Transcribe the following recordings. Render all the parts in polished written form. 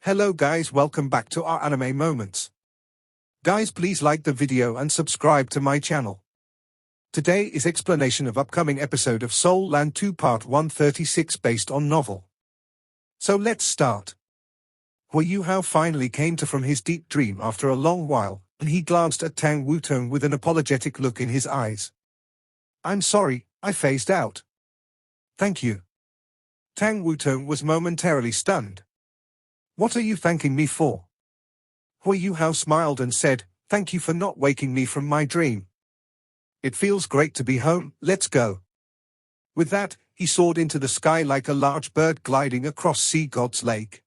Hello guys, welcome back to our anime moments. Guys, please like the video and subscribe to my channel. Today is explanation of upcoming episode of Soul Land 2 Part 136 based on novel. So let's start. Hui Yuhao finally came to from his deep dream after a long while, and he glanced at Tang Wutong with an apologetic look in his eyes. I'm sorry, I phased out. Thank you. Tang Wutong was momentarily stunned. What are you thanking me for? Hui Yuhao smiled and said, thank you for not waking me from my dream. It feels great to be home, let's go. With that, he soared into the sky like a large bird gliding across Sea God's lake.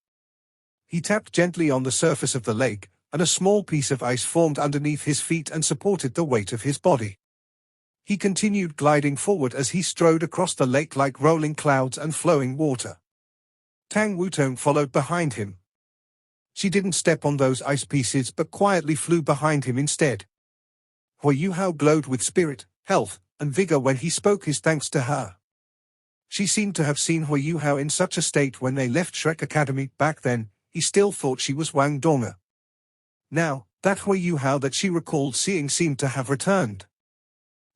He tapped gently on the surface of the lake, and a small piece of ice formed underneath his feet and supported the weight of his body. He continued gliding forward as he strode across the lake like rolling clouds and flowing water. Tang Wutong followed behind him. She didn't step on those ice pieces but quietly flew behind him instead. Hui Yuhao glowed with spirit, health, and vigor when he spoke his thanks to her. She seemed to have seen Hui Yuhao in such a state when they left Shrek Academy. Back then, he still thought she was Wang Donga. Now, that Hui Yuhao that she recalled seeing seemed to have returned.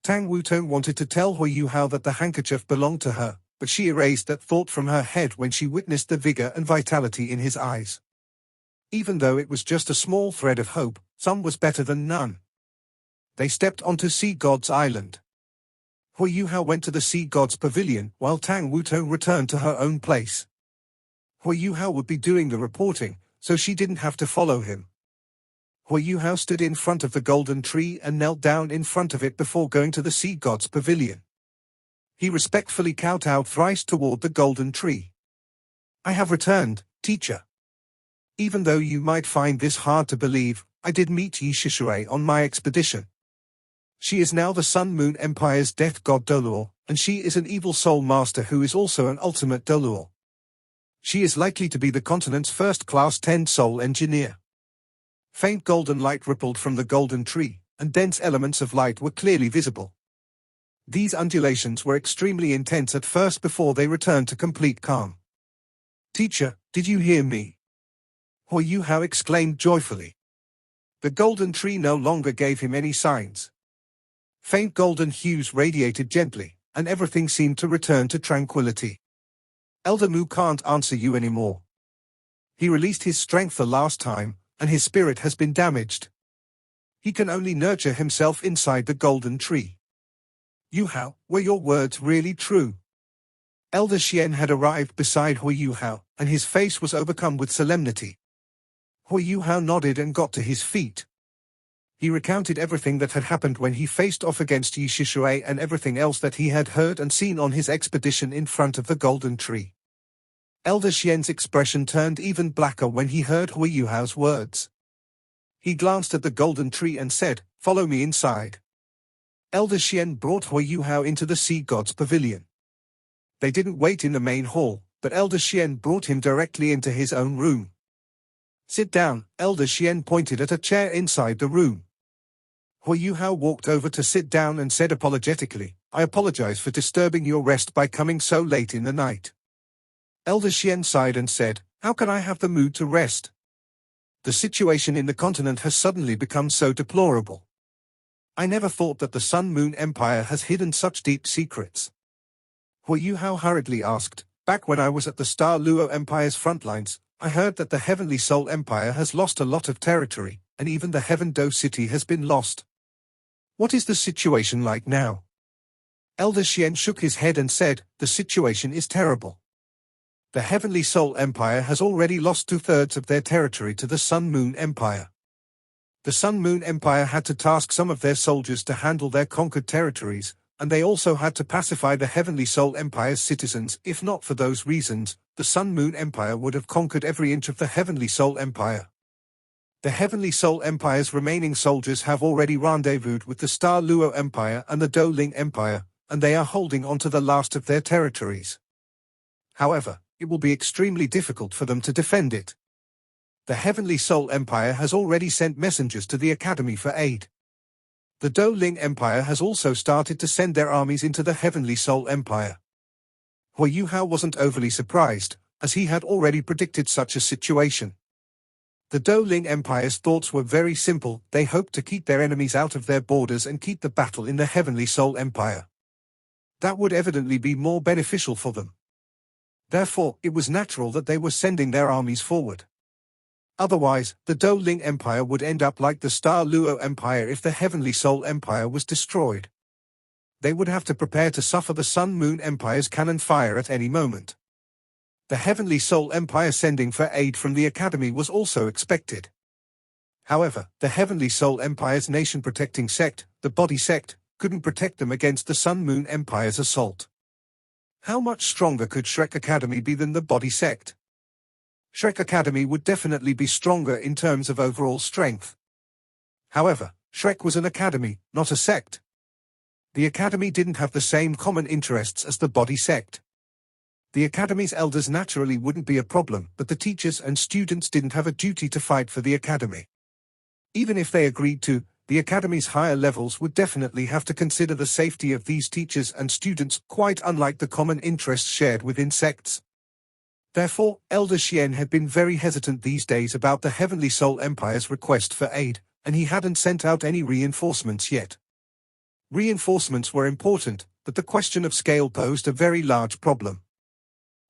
Tang Wutong wanted to tell Hui Yuhao that the handkerchief belonged to her, but she erased that thought from her head when she witnessed the vigor and vitality in his eyes. Even though it was just a small thread of hope, some was better than none. They stepped onto Sea God's island. Hui Yuhao went to the Sea God's pavilion, while Tang Wutong returned to her own place. Hui Yuhao would be doing the reporting, so she didn't have to follow him. Hui Yuhao stood in front of the golden tree and knelt down in front of it before going to the Sea God's pavilion. He respectfully kowtowed thrice toward the golden tree. I have returned, teacher. Even though you might find this hard to believe, I did meet Yi Shishui on my expedition. She is now the Sun Moon Empire's death god Doluo, and she is an evil soul master who is also an ultimate Doluo. She is likely to be the continent's first Class 10 soul engineer. Faint golden light rippled from the golden tree, and dense elements of light were clearly visible. These undulations were extremely intense at first before they returned to complete calm. Teacher, did you hear me? Hui Yuhao exclaimed joyfully. The golden tree no longer gave him any signs. Faint golden hues radiated gently, and everything seemed to return to tranquility. Elder Mu can't answer you anymore. He released his strength the last time, and his spirit has been damaged. He can only nurture himself inside the golden tree. Yuhao, were your words really true? Elder Xian had arrived beside Hui Yuhao, and his face was overcome with solemnity. Hui Yuhao nodded and got to his feet. He recounted everything that had happened when he faced off against Yi Shishui and everything else that he had heard and seen on his expedition in front of the golden tree. Elder Xian's expression turned even blacker when he heard Hui Yuhao's words. He glanced at the golden tree and said, follow me inside. Elder Xian brought Hui Yuhao into the Sea God's pavilion. They didn't wait in the main hall, but Elder Xian brought him directly into his own room. Sit down, Elder Xian pointed at a chair inside the room. Hui Yuhao walked over to sit down and said apologetically, I apologize for disturbing your rest by coming so late in the night. Elder Xian sighed and said, how can I have the mood to rest? The situation in the continent has suddenly become so deplorable. I never thought that the Sun Moon Empire has hidden such deep secrets. Hui Yuhao hurriedly asked, back when I was at the Star Luo Empire's front lines, I heard that the Heavenly Soul Empire has lost a lot of territory, and even the Heaven Do City has been lost. What is the situation like now? Elder Xian shook his head and said, the situation is terrible. The Heavenly Soul Empire has already lost 2/3 of their territory to the Sun Moon Empire. The Sun Moon Empire had to task some of their soldiers to handle their conquered territories, and they also had to pacify the Heavenly Soul Empire's citizens. If not for those reasons, the Sun Moon Empire would have conquered every inch of the Heavenly Soul Empire. The Heavenly Soul Empire's remaining soldiers have already rendezvoused with the Star Luo Empire and the Do Ling Empire, and they are holding on to the last of their territories. However, it will be extremely difficult for them to defend it. The Heavenly Soul Empire has already sent messengers to the Academy for aid. The Do Ling Empire has also started to send their armies into the Heavenly Soul Empire. Hui Yuhao wasn't overly surprised, as he had already predicted such a situation. The Doling Empire's thoughts were very simple. They hoped to keep their enemies out of their borders and keep the battle in the Heavenly Soul Empire. That would evidently be more beneficial for them. Therefore, it was natural that they were sending their armies forward. Otherwise, the Doling Empire would end up like the Star Luo Empire if the Heavenly Soul Empire was destroyed. They would have to prepare to suffer the Sun Moon Empire's cannon fire at any moment. The Heavenly Soul Empire sending for aid from the Academy was also expected. However, the Heavenly Soul Empire's nation-protecting sect, the Body Sect, couldn't protect them against the Sun Moon Empire's assault. How much stronger could Shrek Academy be than the Body Sect? Shrek Academy would definitely be stronger in terms of overall strength. However, Shrek was an academy, not a sect. The Academy didn't have the same common interests as the Body Sect. The Academy's elders naturally wouldn't be a problem, but the teachers and students didn't have a duty to fight for the Academy. Even if they agreed to, the Academy's higher levels would definitely have to consider the safety of these teachers and students, quite unlike the common interests shared within sects. Therefore, Elder Xian had been very hesitant these days about the Heavenly Soul Empire's request for aid, and he hadn't sent out any reinforcements yet. Reinforcements were important, but the question of scale posed a very large problem.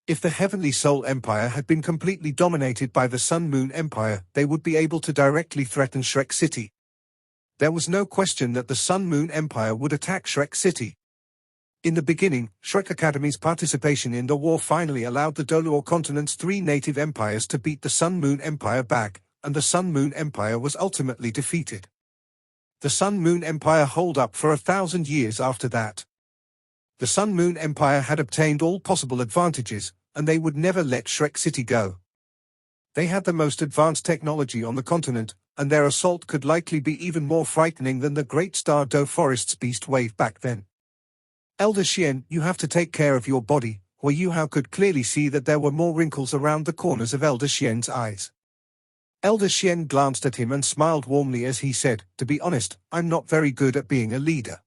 If the Heavenly Soul Empire had been completely dominated by the Sun Moon Empire, they would be able to directly threaten Shrek City. There was no question that the Sun Moon Empire would attack Shrek City. In the beginning, Shrek Academy's participation in the war finally allowed the Doluo continent's three native empires to beat the Sun Moon Empire back, and the Sun Moon Empire was ultimately defeated. The Sun Moon Empire held up for 1,000 years after that. The Sun Moon Empire had obtained all possible advantages, and they would never let Shrek City go. They had the most advanced technology on the continent, and their assault could likely be even more frightening than the Great Star Do Forest's beast wave back then. Elder Xian, you have to take care of your body. Hui Yuhao could clearly see that there were more wrinkles around the corners of Elder Xian's eyes. Elder Xian glanced at him and smiled warmly as he said, "To be honest, I'm not very good at being a leader.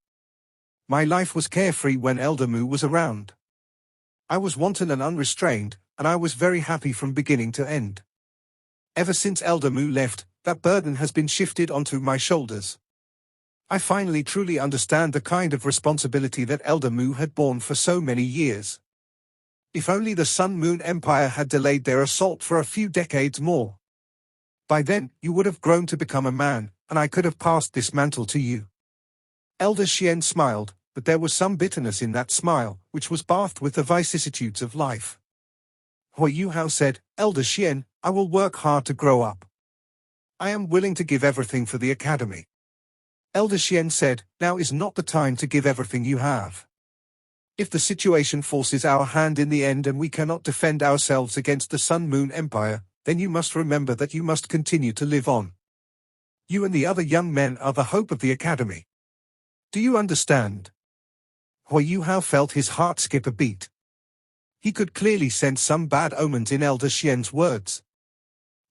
My life was carefree when Elder Mu was around. I was wanton and unrestrained, and I was very happy from beginning to end. Ever since Elder Mu left, that burden has been shifted onto my shoulders. I finally truly understand the kind of responsibility that Elder Mu had borne for so many years. If only the Sun Moon Empire had delayed their assault for a few decades more. By then, you would have grown to become a man, and I could have passed this mantle to you." Elder Xian smiled, but there was some bitterness in that smile, which was bathed with the vicissitudes of life. Hui Yuhao said, "Elder Xian, I will work hard to grow up. I am willing to give everything for the Academy." Elder Xian said, "Now is not the time to give everything you have. If the situation forces our hand in the end and we cannot defend ourselves against the Sun Moon Empire, then you must remember that you must continue to live on. You and the other young men are the hope of the Academy. Do you understand?" Hui Yuhao felt his heart skip a beat. He could clearly sense some bad omens in Elder Xian's words.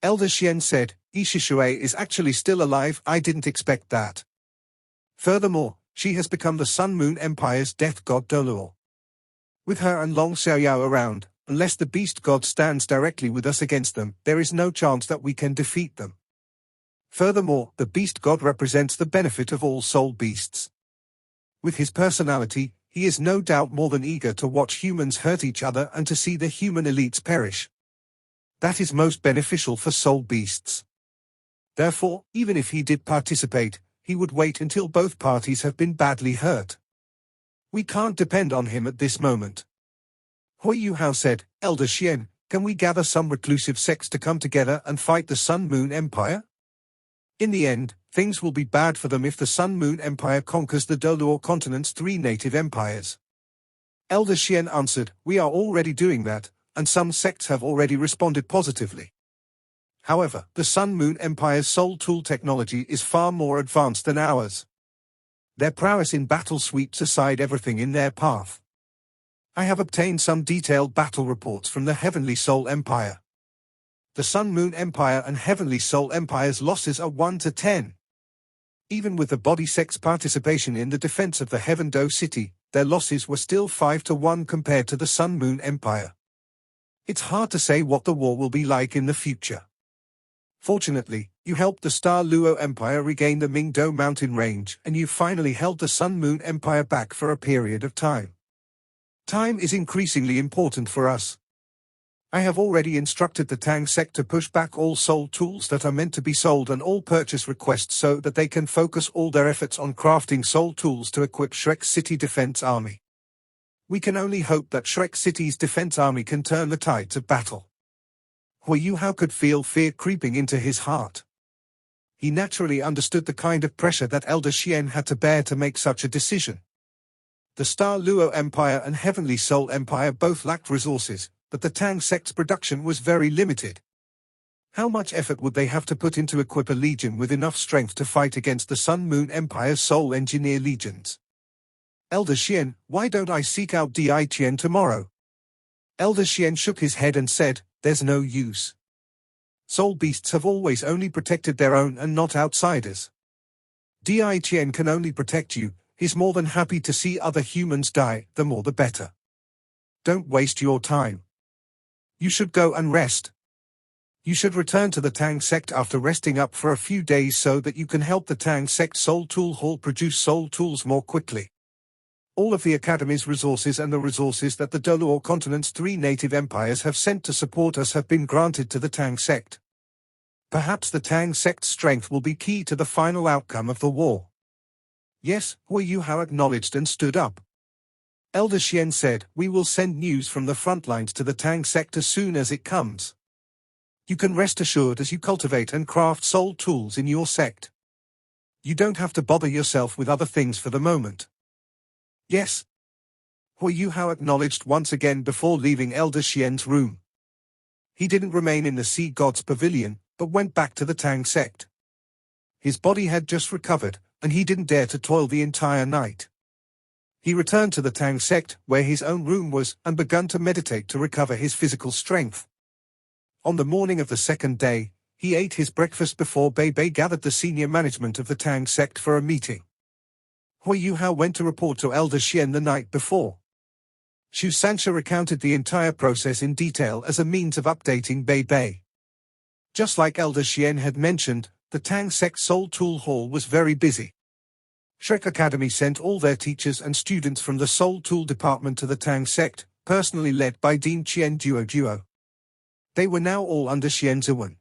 Elder Xian said, "Ishishue is actually still alive. I didn't expect that. Furthermore, she has become the Sun Moon Empire's death god Doluo. With her and Long Xiaoyao around, unless the beast god stands directly with us against them, there is no chance that we can defeat them. Furthermore, the beast god represents the benefit of all soul beasts. With his personality, he is no doubt more than eager to watch humans hurt each other and to see the human elites perish. That is most beneficial for soul beasts. Therefore, even if he did participate, he would wait until both parties have been badly hurt. We can't depend on him at this moment." Hui Yuhao said, "Elder Xian, can we gather some reclusive sects to come together and fight the Sun Moon Empire? In the end, things will be bad for them if the Sun Moon Empire conquers the Doluo continent's three native empires." Elder Xian answered, "We are already doing that, and some sects have already responded positively. However, the Sun Moon Empire's soul tool technology is far more advanced than ours. Their prowess in battle sweeps aside everything in their path. I have obtained some detailed battle reports from the Heavenly Soul Empire. The Sun Moon Empire and Heavenly Soul Empire's losses are 1 to 10. Even with the Body Sect's participation in the defense of the Heaven Do City, their losses were still 5 to 1 compared to the Sun Moon Empire. It's hard to say what the war will be like in the future. Fortunately, you helped the Star Luo Empire regain the Mingdo mountain range, and you finally held the Sun Moon Empire back for a period of time. Time is increasingly important for us. I have already instructed the Tang sect to push back all soul tools that are meant to be sold and all purchase requests so that they can focus all their efforts on crafting soul tools to equip Shrek City Defense Army. We can only hope that Shrek City's defense army can turn the tides of battle. Hui Yuhao could feel fear creeping into his heart. He naturally understood the kind of pressure that Elder Xian had to bear to make such a decision. The Star Luo Empire and Heavenly Soul Empire both lacked resources, but the Tang sect's production was very limited. How much effort would they have to put into equip a legion with enough strength to fight against the Sun Moon Empire's Soul Engineer legions? Elder Xian, why don't I seek out Di Qian tomorrow? Elder Xian shook his head and said, there's no use. Soul beasts have always only protected their own and not outsiders. Di Qian can only protect you. He's more than happy to see other humans die, the more the better. Don't waste your time. You should go and rest. You should return to the Tang sect after resting up for a few days so that you can help the Tang sect Soul Tool Hall produce soul tools more quickly. All of the Academy's resources and the resources that the Doluo continent's 3 native empires have sent to support us have been granted to the Tang sect. Perhaps the Tang sect's strength will be key to the final outcome of the war. Yes, Hui Yuhao acknowledged and stood up. Elder Xian said, we will send news from the front lines to the Tang sect as soon as it comes. You can rest assured as you cultivate and craft soul tools in your sect. You don't have to bother yourself with other things for the moment. Yes. Hui Yuhao acknowledged once again before leaving Elder Xian's room. He didn't remain in the Sea God's pavilion, but went back to the Tang sect. His body had just recovered, and he didn't dare to toil the entire night. He returned to the Tang sect, where his own room was, and began to meditate to recover his physical strength. On the morning of the second day, he ate his breakfast before Bei Bei gathered the senior management of the Tang sect for a meeting. Hui Yuhao went to report to Elder Xian the night before. Xu Sanxia recounted the entire process in detail as a means of updating Bei Bei. Just like Elder Xian had mentioned, the Tang sect Soul Tool Hall was very busy. Shrek Academy sent all their teachers and students from the Soul Tool Department to the Tang sect, personally led by Dean Qian Duo. They were now all under Xian Ziwen.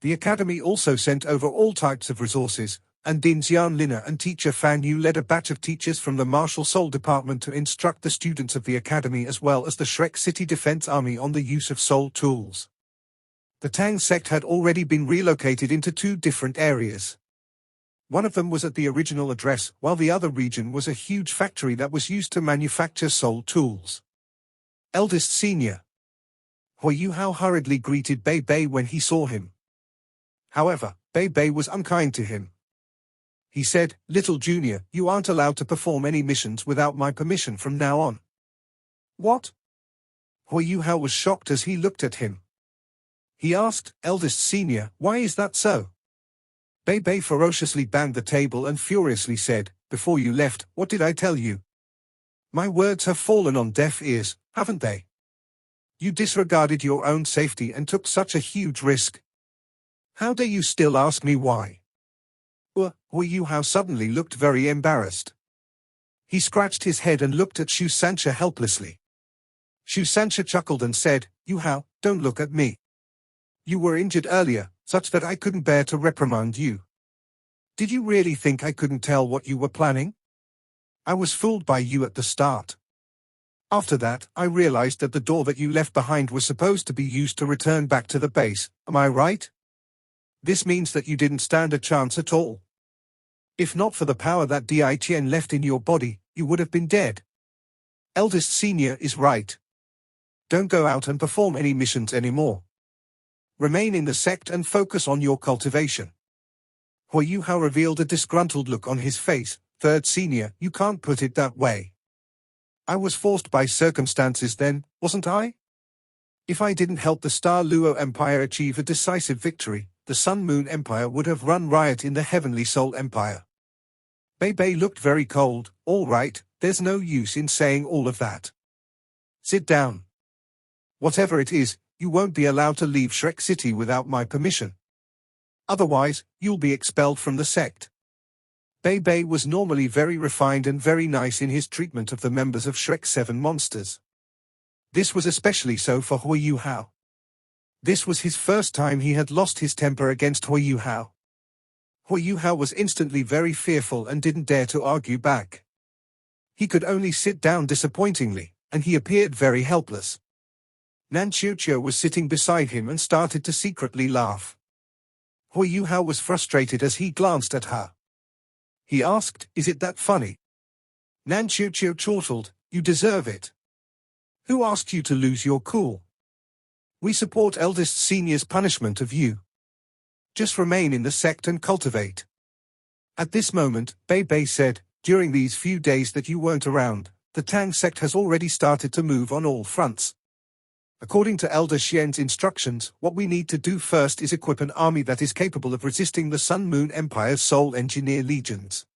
The Academy also sent over all types of resources, and Din Xian Lina and teacher Fan Yu led a batch of teachers from the Martial Soul Department to instruct the students of the Academy as well as the Shrek City Defense Army on the use of soul tools. The Tang sect had already been relocated into 2 different areas. One of them was at the original address, while the other region was a huge factory that was used to manufacture soul tools. Eldest Senior Hui Yuhao hurriedly greeted Bei Bei when he saw him. However, Bei Bei was unkind to him. He said, Little Junior, you aren't allowed to perform any missions without my permission from now on. What? Hui Yuhao was shocked as he looked at him. He asked, Eldest Senior, why is that so? Bei Bei ferociously banged the table and furiously said, Before you left, what did I tell you? My words have fallen on deaf ears, haven't they? You disregarded your own safety and took such a huge risk. How dare you still ask me why? Hui Yuhao suddenly looked very embarrassed. He scratched his head and looked at Xu Sanxia helplessly. Xu Sanxia chuckled and said, Yuhao, don't look at me. You were injured earlier, such that I couldn't bear to reprimand you. Did you really think I couldn't tell what you were planning? I was fooled by you at the start. After that, I realized that the door that you left behind was supposed to be used to return back to the base, am I right? This means that you didn't stand a chance at all. If not for the power that Di Qian left in your body, you would have been dead. Eldest Senior is right. Don't go out and perform any missions anymore. Remain in the sect and focus on your cultivation. Hui Yuhao revealed a disgruntled look on his face. Third Senior, you can't put it that way. I was forced by circumstances then, wasn't I? If I didn't help the Star Luo Empire achieve a decisive victory, the Sun Moon Empire would have run riot in the Heavenly Soul Empire. Bei Bei looked very cold. All right, there's no use in saying all of that. Sit down. Whatever it is, you won't be allowed to leave Shrek City without my permission. Otherwise, you'll be expelled from the sect. Bei was normally very refined and very nice in his treatment of the members of Shrek 7 monsters. This was especially so for Hui Hao. This was his first time he had lost his temper against Hui Hao. Hui Hao was instantly very fearful and didn't dare to argue back. He could only sit down disappointingly, and he appeared very helpless. Nan Qiuqiu was sitting beside him and started to secretly laugh. Hui Hao was frustrated as he glanced at her. He asked, "Is it that funny?" Nan Qiuqiu chortled, "You deserve it. Who asked you to lose your cool? We support eldest senior's punishment of you. Just remain in the sect and cultivate." At this moment, Bei said, "During these few days that you weren't around, the Tang sect has already started to move on all fronts. According to Elder Xian's instructions, what we need to do first is equip an army that is capable of resisting the Sun Moon Empire's Soul Engineer legions.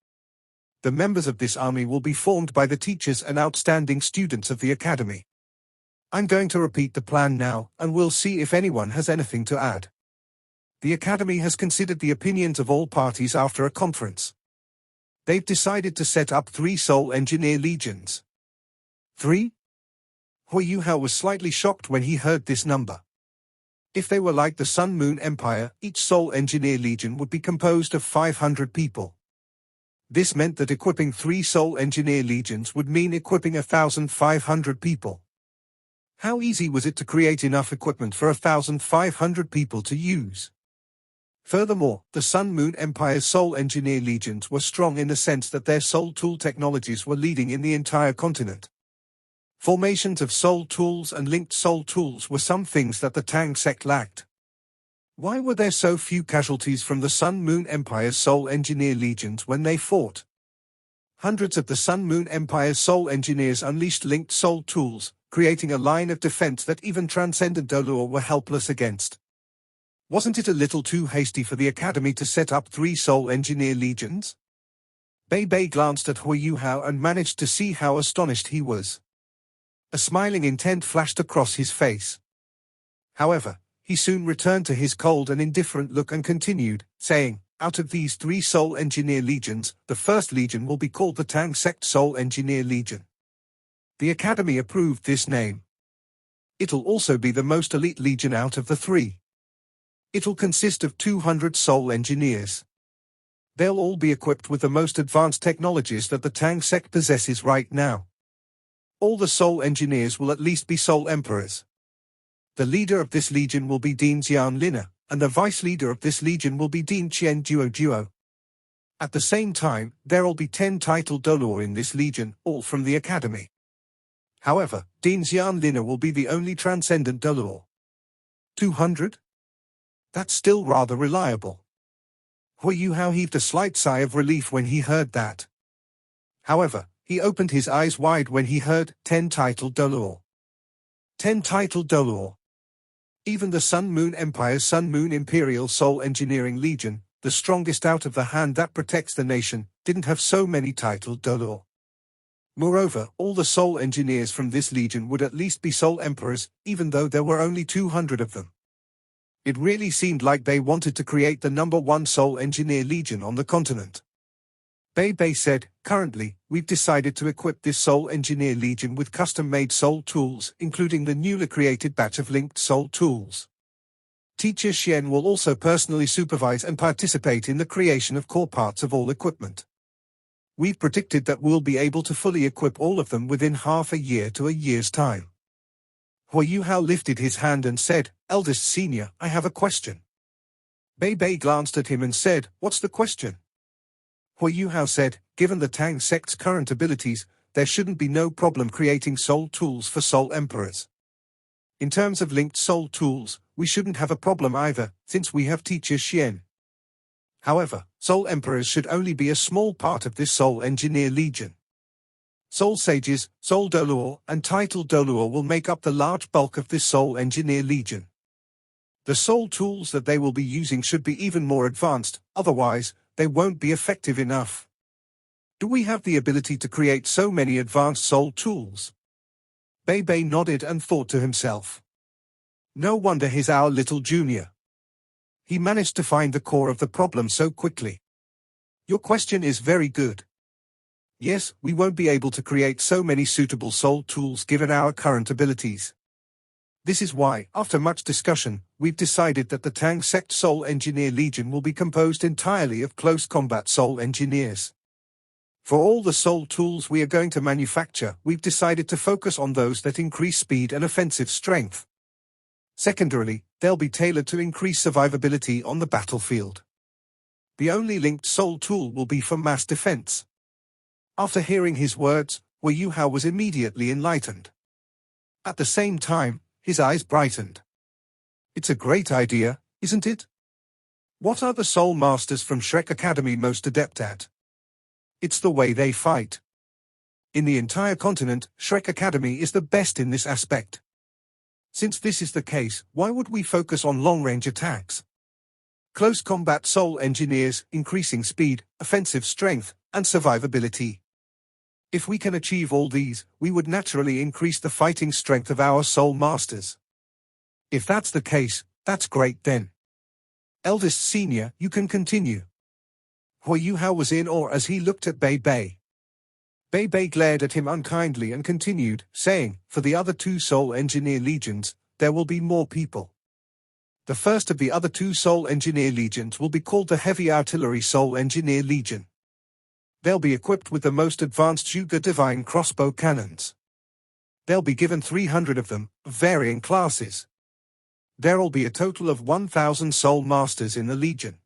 The members of this army will be formed by the teachers and outstanding students of the academy. I'm going to repeat the plan now, and we'll see if anyone has anything to add. The academy has considered the opinions of all parties after a conference. They've decided to set up 3 Soul Engineer legions." 3? Hui Hao was slightly shocked when he heard this number. If they were like the Sun Moon Empire, each Soul Engineer Legion would be composed of 500 people. This meant that equipping 3 Soul Engineer Legions would mean equipping 1,500 people. How easy was it to create enough equipment for 1,500 people to use? Furthermore, the Sun Moon Empire's Soul Engineer Legions were strong in the sense that their Soul Tool technologies were leading in the entire continent. Formations of Soul Tools and linked Soul Tools were some things that the Tang sect lacked. Why were there so few casualties from the Sun Moon Empire's Soul Engineer Legions when they fought? Hundreds of the Sun Moon Empire's Soul Engineers unleashed linked Soul Tools, creating a line of defense that even Transcendent Dolor were helpless against. Wasn't it a little too hasty for the academy to set up 3 Soul Engineer Legions? Bei glanced at Hui Hao and managed to see how astonished he was. A smiling intent flashed across his face. However, he soon returned to his cold and indifferent look and continued, saying, "Out of these 3 Soul Engineer Legions, the first legion will be called the Tang Sect Soul Engineer Legion. The Academy approved this name. It'll also be the most elite legion out of the 3. It'll consist of 200 Soul Engineers. They'll all be equipped with the most advanced technologies that the Tang Sect possesses right now. All the Soul Engineers will at least be Soul Emperors. The leader of this legion will be Dean Xian Lina, and the vice-leader of this legion will be Dean Qian Duo. At the same time, there'll be 10 titled Dolor in this legion, all from the academy. However, Dean Xian Lina will be the only Transcendent Dolor. 200? That's still rather reliable." Hui Hao heaved a slight sigh of relief when he heard that. However, he opened his eyes wide when he heard 10 titled Dolor. 10 titled Dolor. Even the Sun Moon Empire's Sun Moon Imperial Soul Engineering Legion, the strongest out of the hand that protects the nation, didn't have so many titled Dolor. Moreover, all the Soul Engineers from this legion would at least be Soul Emperors, even though there were only 200 of them. It really seemed like they wanted to create the number 1 Soul Engineer Legion on the continent. Bei said, "Currently, we've decided to equip this Soul Engineer Legion with custom-made Soul Tools, including the newly created batch of linked Soul Tools. Teacher Xian will also personally supervise and participate in the creation of core parts of all equipment. We've predicted that we'll be able to fully equip all of them within half a year to a year's time." Hui Hao lifted his hand and said, "Eldest senior, I have a question." Bei glanced at him and said, "What's the question?" Hui Hao said, "Given the Tang sect's current abilities, there shouldn't be no problem creating Soul Tools for Soul Emperors. In terms of linked Soul Tools, we shouldn't have a problem either, since we have Teacher Xian. However, Soul Emperors should only be a small part of this Soul Engineer Legion. Soul Sages, Soul Dolor, and Titled Dolor will make up the large bulk of this Soul Engineer Legion. The Soul Tools that they will be using should be even more advanced, otherwise, they won't be effective enough. Do we have the ability to create so many advanced Soul Tools?" Bei nodded and thought to himself. No wonder he's our little junior. He managed to find the core of the problem so quickly. Your question is very good. Yes, we won't be able to create so many suitable soul tools given our current abilities. This is why, after much discussion, we've decided that the Tang Sect Soul Engineer Legion will be composed entirely of close combat soul engineers. For all the soul tools we are going to manufacture, we've decided to focus on those that increase speed and offensive strength. Secondarily, they'll be tailored to increase survivability on the battlefield. The only linked soul tool will be for mass defense. After hearing his words, Wu Yuhao was immediately enlightened. At the same time, his eyes brightened. It's a great idea, isn't it? What are the soul masters from Shrek Academy most adept at? It's the way they fight. In the entire continent, Shrek Academy is the best in this aspect. Since this is the case, why would we focus on long-range attacks? Close combat soul engineers, increasing speed, offensive strength, and survivability. If we can achieve all these, we would naturally increase the fighting strength of our soul masters. If that's the case, that's great then. Eldest senior, you can continue. Wu Yuhao was in awe as he looked at Bei Bei. Bei Bei glared at him unkindly and continued, saying, for the other two soul engineer legions, there will be more people. The first of the other two soul engineer legions will be called the Heavy Artillery Soul Engineer Legion. They'll be equipped with the most advanced Shuga Divine crossbow cannons. They'll be given 300 of them, of varying classes. There'll be a total of 1,000 soul masters in the legion.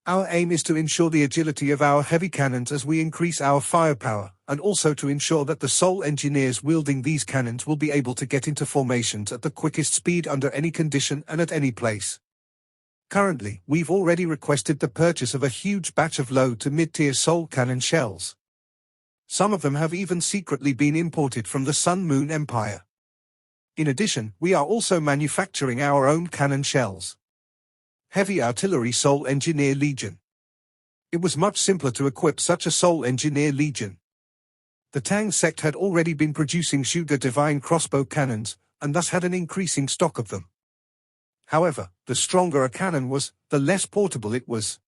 Our aim is to ensure the agility of our heavy cannons as we increase our firepower, and also to ensure that the soul engineers wielding these cannons will be able to get into formations at the quickest speed under any condition and at any place. Currently, we've already requested the purchase of a huge batch of low to mid-tier soul cannon shells. Some of them have even secretly been imported from the Sun Moon Empire. In addition, we are also manufacturing our own cannon shells. Heavy Artillery Soul Engineer Legion. It was much simpler to equip such a Soul Engineer Legion. The Tang sect had already been producing Shuga Divine crossbow cannons, and thus had an increasing stock of them. However, the stronger a cannon was, the less portable it was.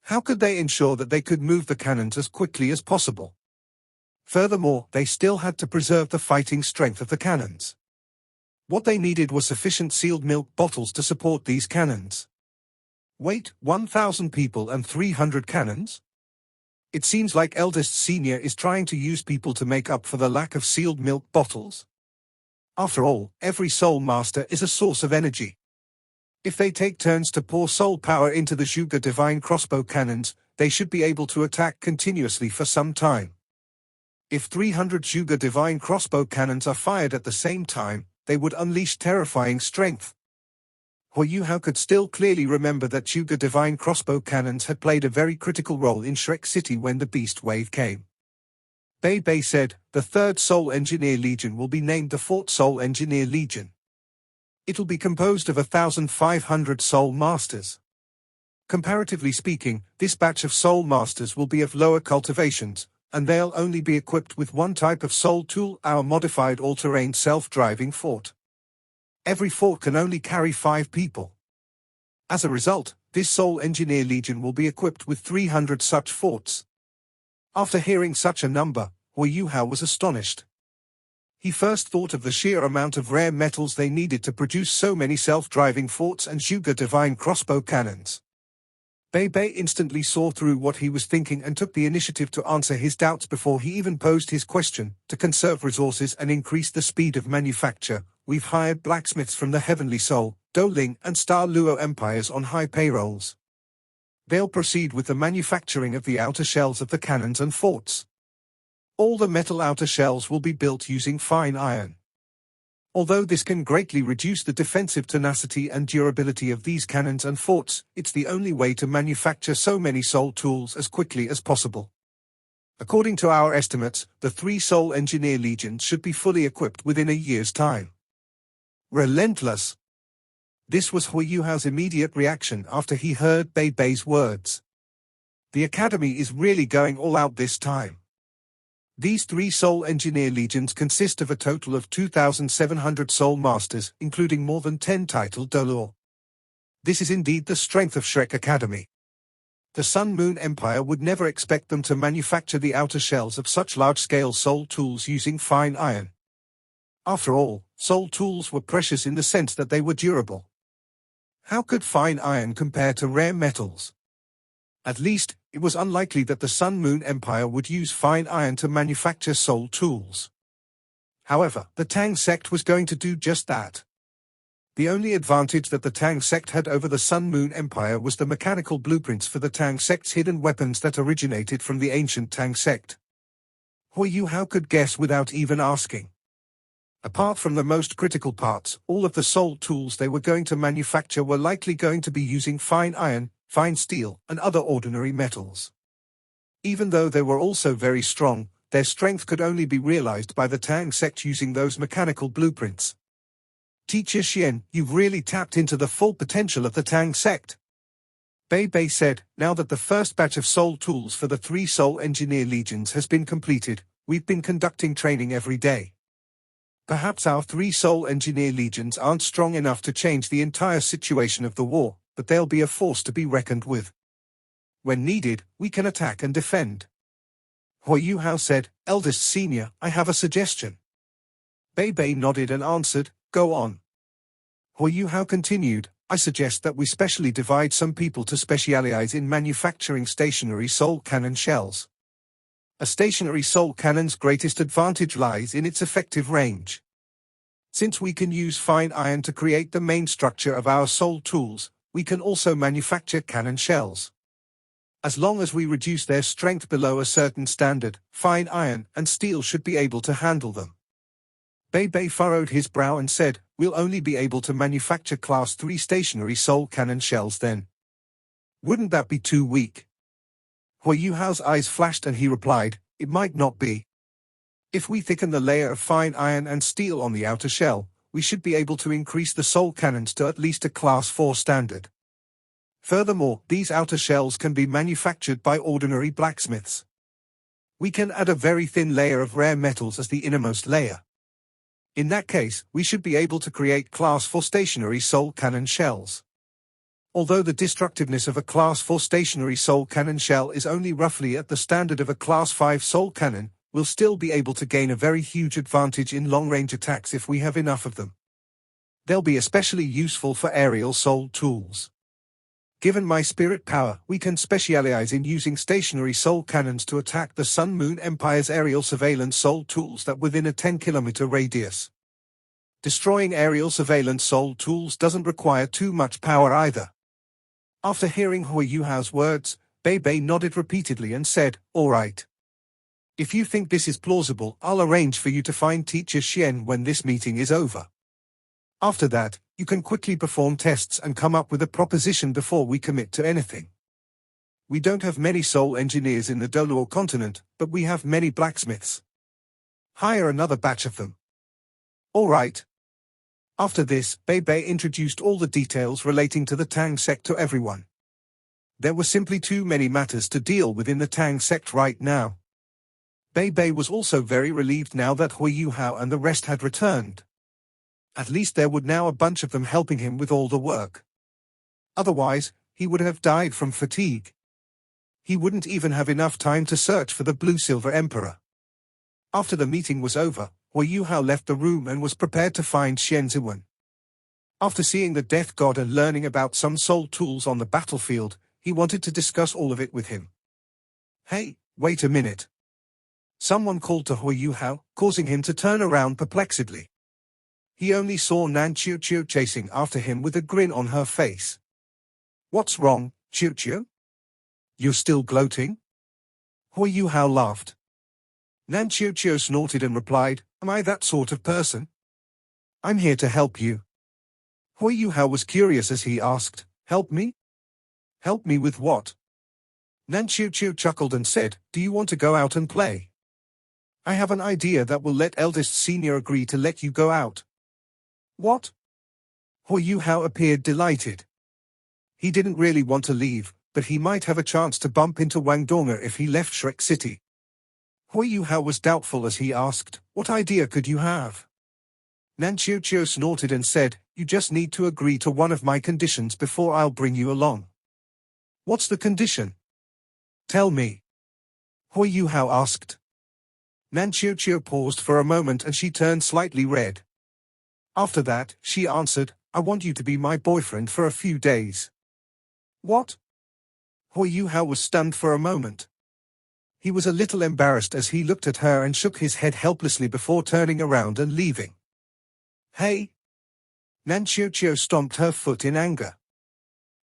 How could they ensure that they could move the cannons as quickly as possible? Furthermore, they still had to preserve the fighting strength of the cannons. What they needed was sufficient sealed milk bottles to support these cannons. Wait, 1,000 people and 300 cannons? It seems like eldest senior is trying to use people to make up for the lack of sealed milk bottles. After all, every soul master is a source of energy. If they take turns to pour soul power into the Shuga Divine crossbow cannons, they should be able to attack continuously for some time. If 300 Shuga Divine crossbow cannons are fired at the same time, they would unleash terrifying strength. Wu Yuhao could still clearly remember that Shuga Divine crossbow cannons had played a very critical role in Shrek City when the Beast Wave came. Bei Bei said, the third Soul Engineer Legion will be named the Fourth Soul Engineer Legion. It'll be composed of 1,500 Soul Masters. Comparatively speaking, this batch of Soul Masters will be of lower cultivations, and they'll only be equipped with one type of soul tool, our modified all-terrain self-driving fort. Every fort can only carry 5 people. As a result, this Soul Engineer Legion will be equipped with 300 such forts. After hearing such a number, Wu Yuhao was astonished. He first thought of the sheer amount of rare metals they needed to produce so many self-driving forts and Shuga Divine crossbow cannons. Bei Bei instantly saw through what he was thinking and took the initiative to answer his doubts before he even posed his question. To conserve resources and increase the speed of manufacture, we've hired blacksmiths from the Heavenly Soul, Doling and Star Luo empires on high payrolls. They'll proceed with the manufacturing of the outer shells of the cannons and forts. All the metal outer shells will be built using fine iron. Although this can greatly reduce the defensive tenacity and durability of these cannons and forts, it's the only way to manufacture so many soul tools as quickly as possible. According to our estimates, the 3 Soul Engineer Legions should be fully equipped within a year's time. Relentless! This was Wu Yuhao's immediate reaction after he heard Bei Bei's words. The Academy is really going all out this time. These 3 Soul Engineer Legions consist of a total of 2,700 Soul Masters, including more than 10 titled Dolor. This is indeed the strength of Shrek Academy. The Sun Moon Empire would never expect them to manufacture the outer shells of such large-scale soul tools using fine iron. After all, soul tools were precious in the sense that they were durable. How could fine iron compare to rare metals? At least, it was unlikely that the Sun Moon Empire would use fine iron to manufacture soul tools. However, the Tang sect was going to do just that. The only advantage that the Tang sect had over the Sun Moon Empire was the mechanical blueprints for the Tang sect's hidden weapons that originated from the ancient Tang sect. Huo Hao could guess without even asking. Apart from the most critical parts, all of the soul tools they were going to manufacture were likely going to be using fine iron, fine steel, and other ordinary metals. Even though they were also very strong, their strength could only be realized by the Tang sect using those mechanical blueprints. Teacher Xian, you've really tapped into the full potential of the Tang sect. Bei Bei said, now that the first batch of soul tools for the 3 soul engineer legions has been completed, we've been conducting training every day. Perhaps our 3 soul engineer legions aren't strong enough to change the entire situation of the war, but they'll be a force to be reckoned with. When needed, we can attack and defend. Huo Hao said, eldest senior, I have a suggestion. Bei Bei nodded and answered, go on. Huo Hao continued, I suggest that we specially divide some people to specialize in manufacturing stationary soul cannon shells. A stationary soul cannon's greatest advantage lies in its effective range. Since we can use fine iron to create the main structure of our soul tools, we can also manufacture cannon shells. As long as we reduce their strength below a certain standard, fine iron and steel should be able to handle them. Bei Bei furrowed his brow and said, we'll only be able to manufacture Class 3 stationary soul cannon shells then. Wouldn't that be too weak? Huo Hao's eyes flashed and he replied, it might not be. If we thicken the layer of fine iron and steel on the outer shell, we should be able to increase the soul cannons to at least a Class 4 standard. Furthermore, these outer shells can be manufactured by ordinary blacksmiths. We can add a very thin layer of rare metals as the innermost layer. In that case, we should be able to create Class 4 stationary soul cannon shells. Although the destructiveness of a Class 4 stationary soul cannon shell is only roughly at the standard of a Class 5 soul cannon, we'll still be able to gain a very huge advantage in long-range attacks if we have enough of them. They'll be especially useful for aerial soul tools. Given my spirit power, we can specialize in using stationary soul cannons to attack the Sun Moon Empire's aerial surveillance soul tools that within a 10-kilometer radius. Destroying aerial surveillance soul tools doesn't require too much power either. After hearing Huo Hao's words, Bei Bei nodded repeatedly and said, all right. If you think this is plausible, I'll arrange for you to find Teacher Xian when this meeting is over. After that, you can quickly perform tests and come up with a proposition before we commit to anything. We don't have many soul engineers in the Doluo continent, but we have many blacksmiths. Hire another batch of them. All right. After this, Bei Bei introduced all the details relating to the Tang sect to everyone. There were simply too many matters to deal with in the Tang sect right now. Bei Bei was also very relieved now that Huo Hao and the rest had returned. At least there would now a bunch of them helping him with all the work. Otherwise, he would have died from fatigue. He wouldn't even have enough time to search for the Blue-Silver Emperor. After the meeting was over, Huo Hao left the room and was prepared to find Xian Ziwen. After seeing the Death God and learning about some soul tools on the battlefield, he wanted to discuss all of it with him. Hey, wait a minute. Someone called to Huo Hao, causing him to turn around perplexedly. He only saw Nan Qiuqiu chasing after him with a grin on her face. What's wrong, Qiuqiu? You're still gloating? Huo Hao laughed. Nan Qiuqiu snorted and replied, am I that sort of person? I'm here to help you. Huo Hao was curious as he asked, help me? Help me with what? Nan Qiuqiu chuckled and said, do you want to go out and play? I have an idea that will let eldest senior agree to let you go out. What? Huo Hao appeared delighted. He didn't really want to leave, but he might have a chance to bump into Wang Donga if he left Shrek City. Huo Hao was doubtful as he asked, what idea could you have? Nan Qiuqiu snorted and said, you just need to agree to one of my conditions before I'll bring you along. What's the condition? Tell me. Hui Yuhao asked. Nan Qiuqiu paused for a moment and she turned slightly red. After that, she answered, I want you to be my boyfriend for a few days. What? Hui Yuhao was stunned for a moment. He was a little embarrassed as he looked at her and shook his head helplessly before turning around and leaving. Hey! Nan Qiuqiu stomped her foot in anger.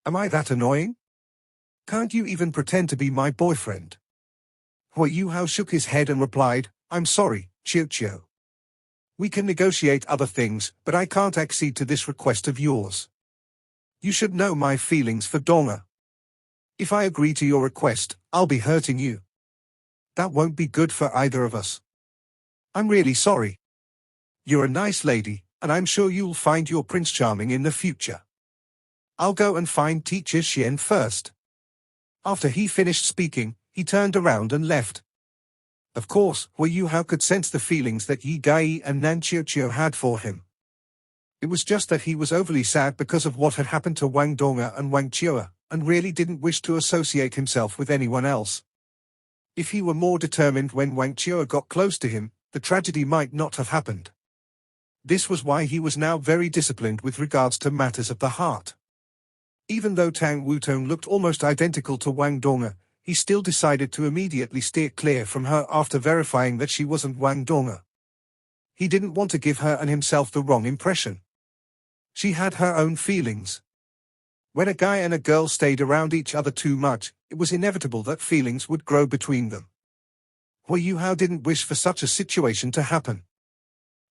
Am I that annoying? Can't you even pretend to be my boyfriend? Hui Yuhao shook his head and replied, I'm sorry, Qiuqiu. We can negotiate other things, but I can't accede to this request of yours. You should know my feelings for Donga. If I agree to your request, I'll be hurting you. That won't be good for either of us. I'm really sorry. You're a nice lady, and I'm sure you'll find your Prince Charming in the future. I'll go and find Teacher Xian first. After he finished speaking, he turned around and left. Of course, Hui Yuhao could sense the feelings that Yi Gai and Nan Qiuqiu had for him. It was just that he was overly sad because of what had happened to Wang Donga and Wang Qiu'e, and really didn't wish to associate himself with anyone else. If he were more determined when Wang Qiu'e got close to him, the tragedy might not have happened. This was why he was now very disciplined with regards to matters of the heart. Even though Tang Wutong looked almost identical to Wang Donga, he still decided to immediately steer clear from her after verifying that she wasn't Wang Donga. He didn't want to give her and himself the wrong impression. She had her own feelings. When a guy and a girl stayed around each other too much, it was inevitable that feelings would grow between them. Hui Yuhao didn't wish for such a situation to happen.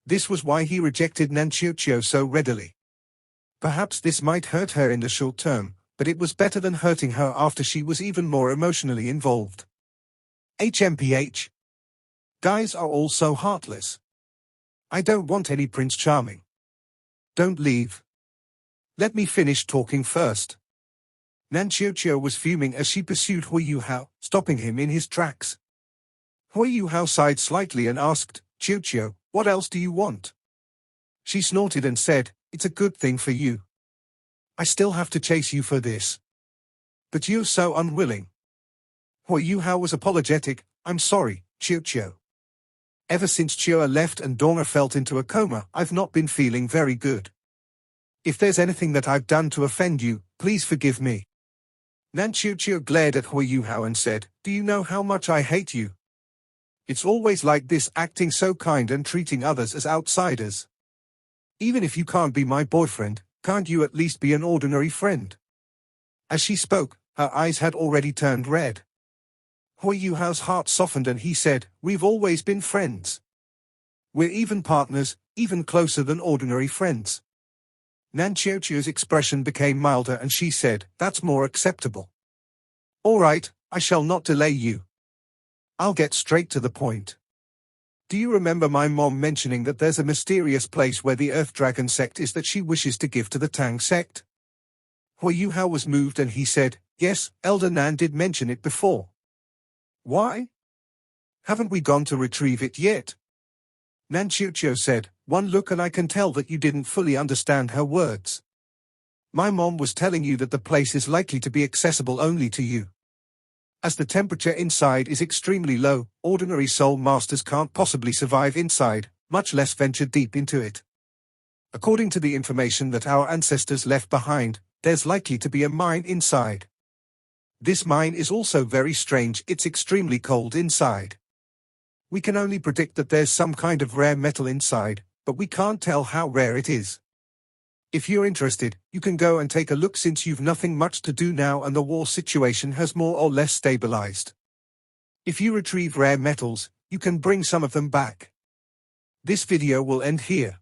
This was why he rejected Nan Qiuqiu so readily. Perhaps this might hurt her in the short term, but it was better than hurting her after she was even more emotionally involved. HMPH. Guys are all so heartless. I don't want any Prince Charming. Don't leave. Let me finish talking first. Nan Qiuqiu was fuming as she pursued Hui Yuhao, stopping him in his tracks. Hui Yuhao sighed slightly and asked, Qiuqiu, what else do you want? She snorted and said, it's a good thing for you. I still have to chase you for this. But you're so unwilling. Hui Yuhao was apologetic, I'm sorry, Qiuqiu. Ever since Qiu'e left and Donga fell into a coma, I've not been feeling very good. If there's anything that I've done to offend you, please forgive me. Nan Qiuqiu glared at Hui Yuhao and said, do you know how much I hate you? It's always like this, acting so kind and treating others as outsiders. Even if you can't be my boyfriend, can't you at least be an ordinary friend? As she spoke, her eyes had already turned red. Hui Yuhao's heart softened and he said, we've always been friends. We're even partners, even closer than ordinary friends. Nan Qiuqiu's expression became milder and she said, that's more acceptable. All right, I shall not delay you. I'll get straight to the point. Do you remember my mom mentioning that there's a mysterious place where the Earth Dragon sect is that she wishes to give to the Tang sect? Hui Yuhao was moved and he said, yes, Elder Nan did mention it before. Why? Haven't we gone to retrieve it yet? Nan Qiuqiu said, one look and I can tell that you didn't fully understand her words. My mom was telling you that the place is likely to be accessible only to you. As the temperature inside is extremely low, ordinary soul masters can't possibly survive inside, much less venture deep into it. According to the information that our ancestors left behind, there's likely to be a mine inside. This mine is also very strange, it's extremely cold inside. We can only predict that there's some kind of rare metal inside, but we can't tell how rare it is. If you're interested, you can go and take a look since you've nothing much to do now and the war situation has more or less stabilized. If you retrieve rare metals, you can bring some of them back. This video will end here.